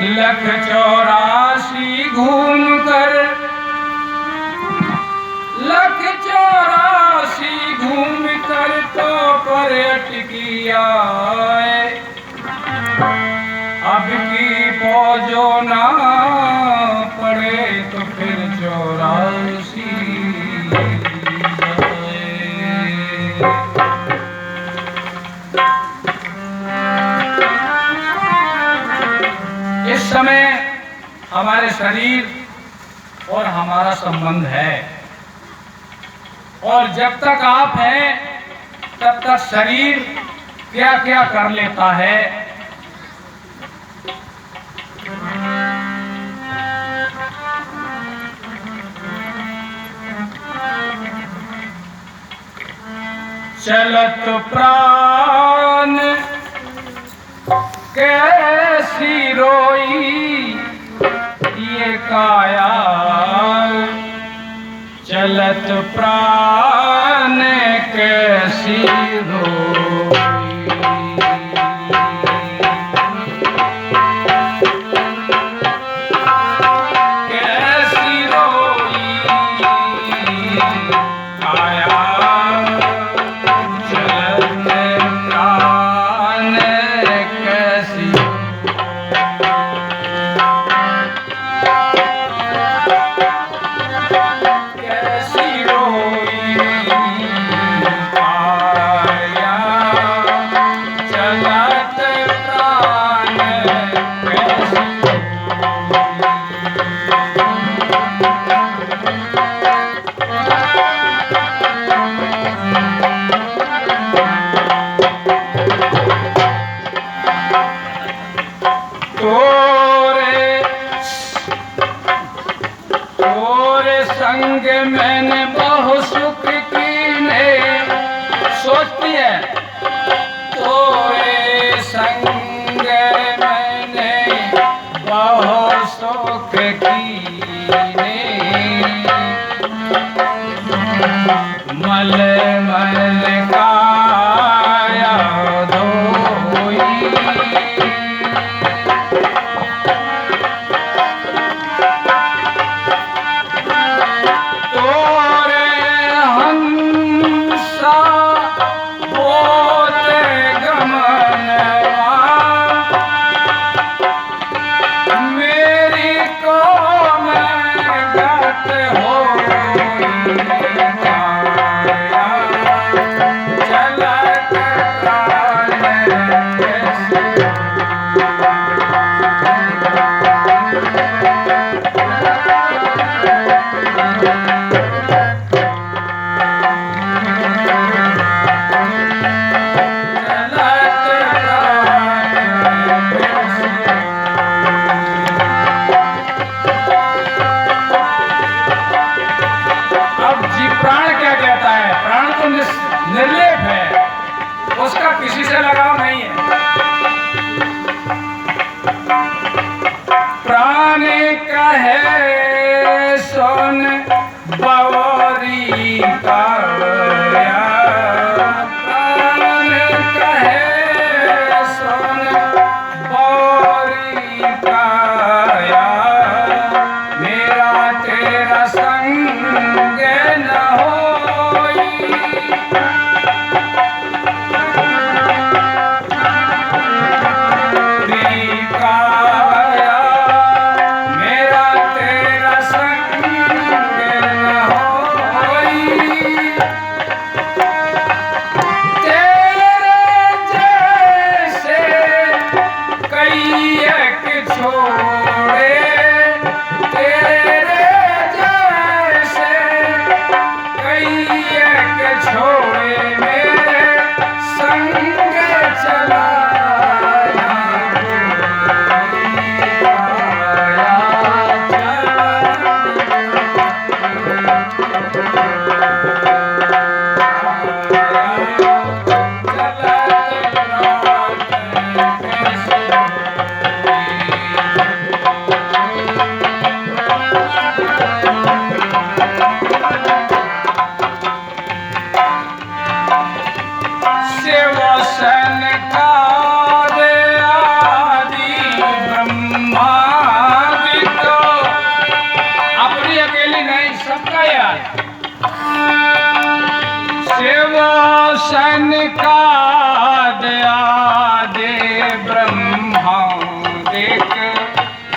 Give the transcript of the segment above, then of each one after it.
लख 84 घूम कर, लख 84 घूम कर तो पर अटकी आए। अब की फौजो ना पड़े तो फिर 84 इस समय हमारे शरीर और हमारा संबंध है, और जब तक आप हैं तब तक शरीर क्या क्या कर लेता है। चलत प्राण कैसी रोई ये काया, चलत प्राण कैसी रोई। कैसी रोई काया, चलत प्राण कैसी। संग मैंने बहु सुख कीने, सोचती है तोरे संग मैंने बहु सुख कीने। मल मल काया धोई, निर्लेप है, उसका किसी से लगाव नहीं है। प्राण कहे सोन बवरी काया, प्राण कहे सोन बवरी काया, मेरा तेरा संग न होई। मेरा तेरा संग न हो। आया शिव सनका दया दे ब्रह्मा देख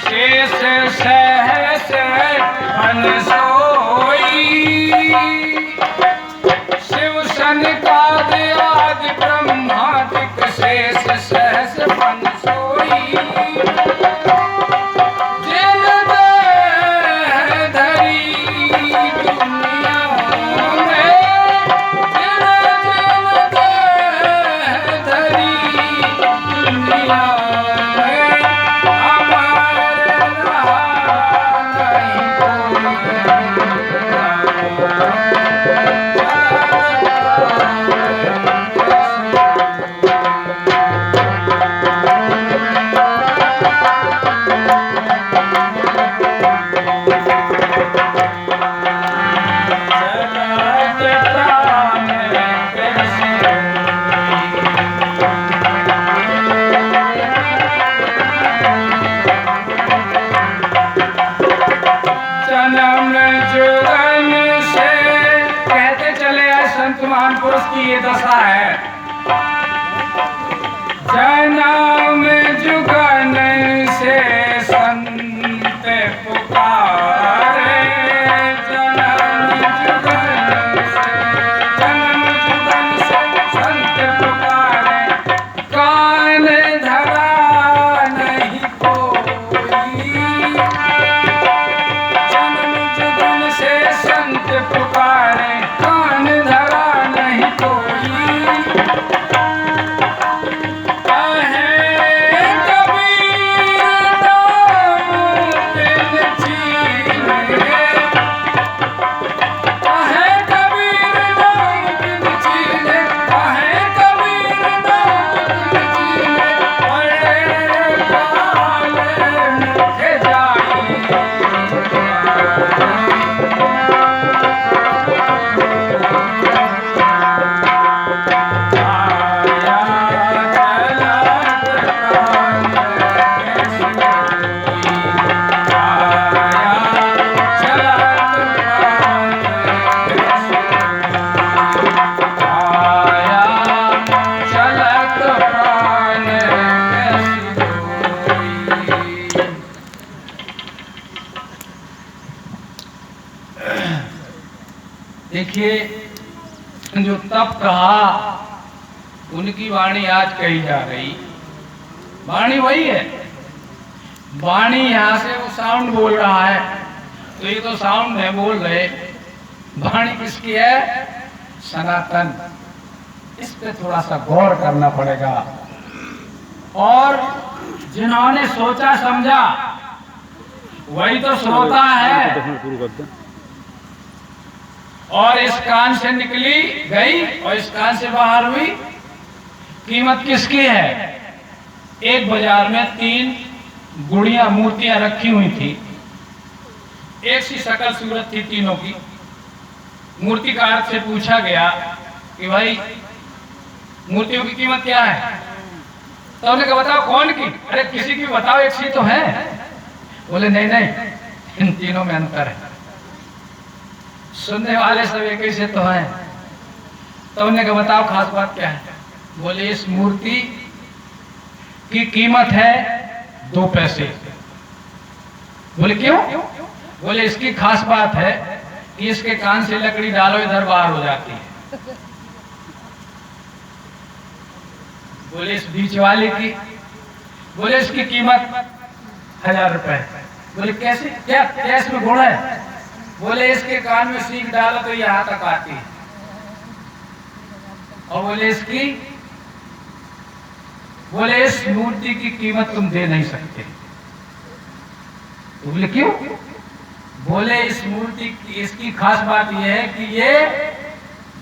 शेष सहस बन सोई शिव सनका दया दे ब्रह्मा देख शेष सहस बन सोई महान पुरुष की ये दशा है जन्म जुगन से संत पुकारे जन्म जुगन से संत पुकारे कान धरा नहीं कोई जन्म जुगन से संत पुकारे कान धरा देखिए जो तप कहा उनकी वाणी आज कही जा रही वाणी वही है वाणी यहाँ से वो साउंड बोल रहा है तो ये तो साउंड है बोल रहे वाणी किसकी है सनातन इस पे थोड़ा सा गौर करना पड़ेगा और जिन्होंने सोचा समझा वही तो श्रोता है और इस कान से निकली गई और इस कान से बाहर हुई कीमत किसकी है एक बाजार में 3 गुड़ियां मूर्तियां रखी हुई थी एक सी शकल सूरत थी तीनों की मूर्तिकार से पूछा गया कि भाई मूर्तियों की कीमत क्या है तो उन्होंने कहा बताओ कौन की अरे किसी की बताओ एक सी तो है बोले नहीं नहीं इन तीनों में अंतर है सुनने वाले सब एक ही से तो हैं तो उन्होंने कहा बताओ खास बात क्या है बोले इस मूर्ति की कीमत है 2 पैसे बोले क्यों बोले इसकी खास बात है कि इसके कान से लकड़ी डालो इधर बाहर हो जाती है बोले इस बीच वाले की बोले इसकी कीमत 1000 रुपए बोले कैसे क्या क्या इसमें गुण है बोले इसके कान में सीख डालो तो यहाँ तक आती है और बोले इस मूर्ति की कीमत तुम दे नहीं सकते तो बोले क्यों बोले इस मूर्ति की इसकी खास बात यह है कि ये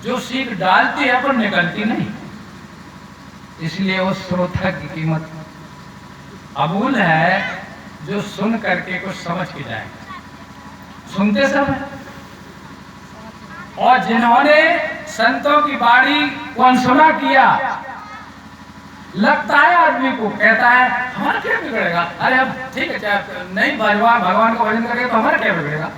जो सीख डालती है पर निकलती नहीं इसलिए उस श्रोता की कीमत अमूल है जो सुन करके कुछ समझ के जाए सुनते सब और जिन्होंने संतों की वाणी को अनसुना किया लगता है आदमी को कहता है हमारा क्या बिगड़ेगा अरे अब ठीक है चाहे नहीं भगवान का भजन करेगा तो हमारा क्या बिगड़ेगा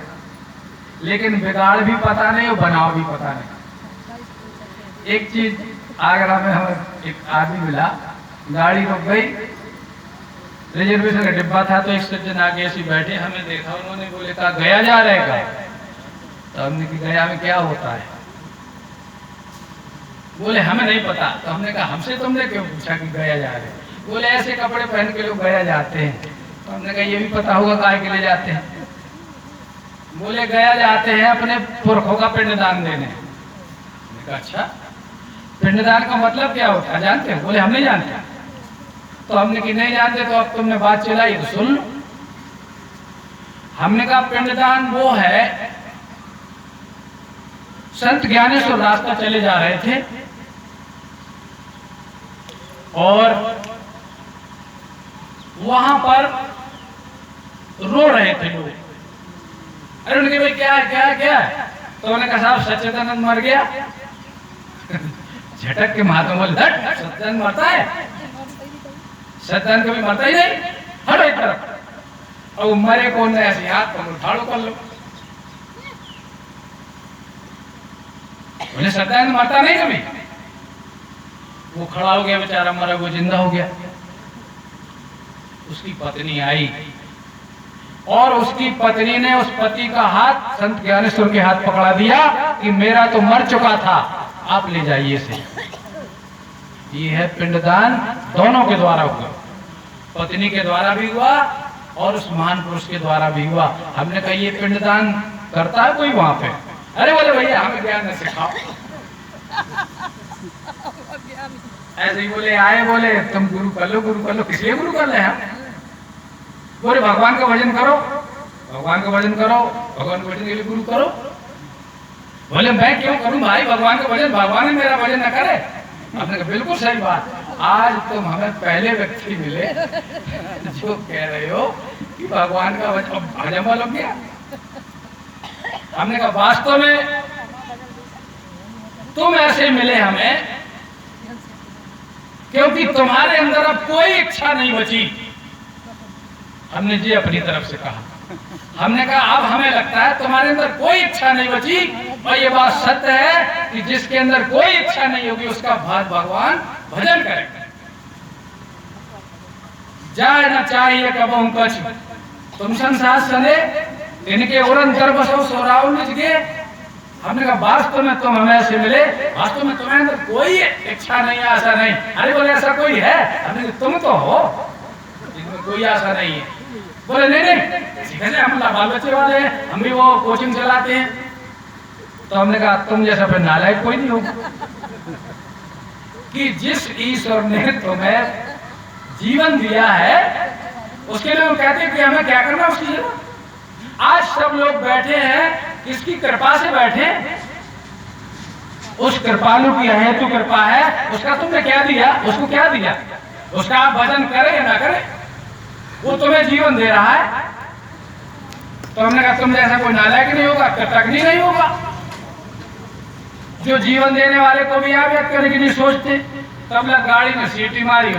लेकिन बिगाड़ भी पता नहीं और बनाव भी पता नहीं। एक चीज आगरा में हमें एक आदमी मिला, गाड़ी रुक गई, रिजर्वेशन का डिब्बा था, तो एक सज्जन आगे ऐसे बैठे, हमें देखा, उन्होंने बोले कहा गया जा रहेगा? तो हमने कि गया में क्या होता है? बोले हमें नहीं पता। तो हमने कहा हमसे तुमने क्यों पूछा कि गया जा रहे? बोले ऐसे कपड़े पहन के लोग गया जाते हैं। तो हमने कहा ये भी पता होगा काहे के लिए जाते हैं? बोले गया जाते हैं अपने पुरखों का पिंडदान देने। हमने कहा अच्छा, पिंडदान का मतलब क्या होता है जानते हो? बोले हम नहीं जानते। तो हमने कि नहीं जानते तो अब तुमने बात चलाई तो सुन लो। हमने कहा पिंडदान वो है, संत ज्ञानेश्वर रास्ता चले जा रहे थे और वहां पर रो रहे थे लोग। अरे उनके भाई क्या क्या क्या? तो उन्होंने कहा साहब सच्चिदानंद मर गया। झटक के महात्मा बोले सच्चिदानंद मरता है? सच्चिदानंद कभी मरता ही नहीं, हटो एक तरफ। और मरे कौन है? ऐसे हाथ पकड़ो ठाड़ो कर लो। बोले सच्चिदानंद मरता नहीं कभी। वो खड़ा हो गया बेचारा, मरा वो जिंदा हो गया। उसकी पत्नी आई और उसकी पत्नी ने उस पति का हाथ संत ज्ञानेश्वर के हाथ पकड़ा दिया कि मेरा तो मर चुका था, आप ले जाइए इसे। ये है पिंडदान, दोनों के द्वारा हुआ, पत्नी के द्वारा भी हुआ और उस महान पुरुष के द्वारा भी हुआ। हमने कहा ये पिंडदान करता है कोई वहां पे? अरे बोले भैया हमें ज्ञान न सिखाओ। ऐसे ही बोले आए, बोले तुम गुरु कर लो, गुरु कर लो। किस लिए गुरु कर ले हम? बोले भगवान का भजन करो, भगवान का भजन करो, भगवान के भजन के लिए गुरु करो। बोले मैं क्यों करूं भाई भगवान का भजन? भगवान मेरा भजन न करे। आपने कहा बिल्कुल सही बात। आज तुम हमें पहले व्यक्ति मिले जो कह रहे हो कि भगवान का भजन वालों क्या? हमने कहा वास्तव में तुम ऐसे मिले हमें क्योंकि तुम्हारे अंदर अब कोई इच्छा नहीं बची। हमने जी अपनी तरफ से कहा। हमने कहा अब हमें लगता है तुम्हारे अंदर कोई इच्छा नहीं बची, और ये बात सत्य है कि जिसके अंदर कोई इच्छा नहीं होगी उसका भगवान भजन करेगा। जाए न चाहिए कबहू कछ तुम संसार सने, इनके उड़न कर बसो सोराव निज गे। हमने कहा वास्तव में तुम हमें से मिले, वास्तव में तुम्हारे अंदर कोई इच्छा नहीं, आशा नहीं। अरे बोले ऐसा कोई है? हमने कहा तुम तो हो, इनमें कोई आशा नहीं है। बोले नहीं नहीं हम बाल बच्चे वाले हैं, हम भी वो कोचिंग चलाते हैं। तो हमने कहा तुम जैसा फिर नालायक कोई नहीं होगा कि जिस ईश्वर ने तुम्हें जीवन दिया है उसके लिए हम कहते हैं कि हमें क्या करना उसकी जरूरत। आज सब लोग बैठे हैं किसकी कृपा से बैठे? उस कृपालु की अहेतु कृपा है। उसका तुमने क्या दिया? उसको क्या दिया? उसका आप भजन करें या ना करें, वो तुम्हें जीवन दे रहा है। तो हमने कहा तुम जैसा कोई नालायक नहीं होगा, कृतज्ञ नहीं होगा जो जीवन देने वाले को भी आप याद करने की नहीं सोचते। तब लग गाड़ी में सीटी मारी।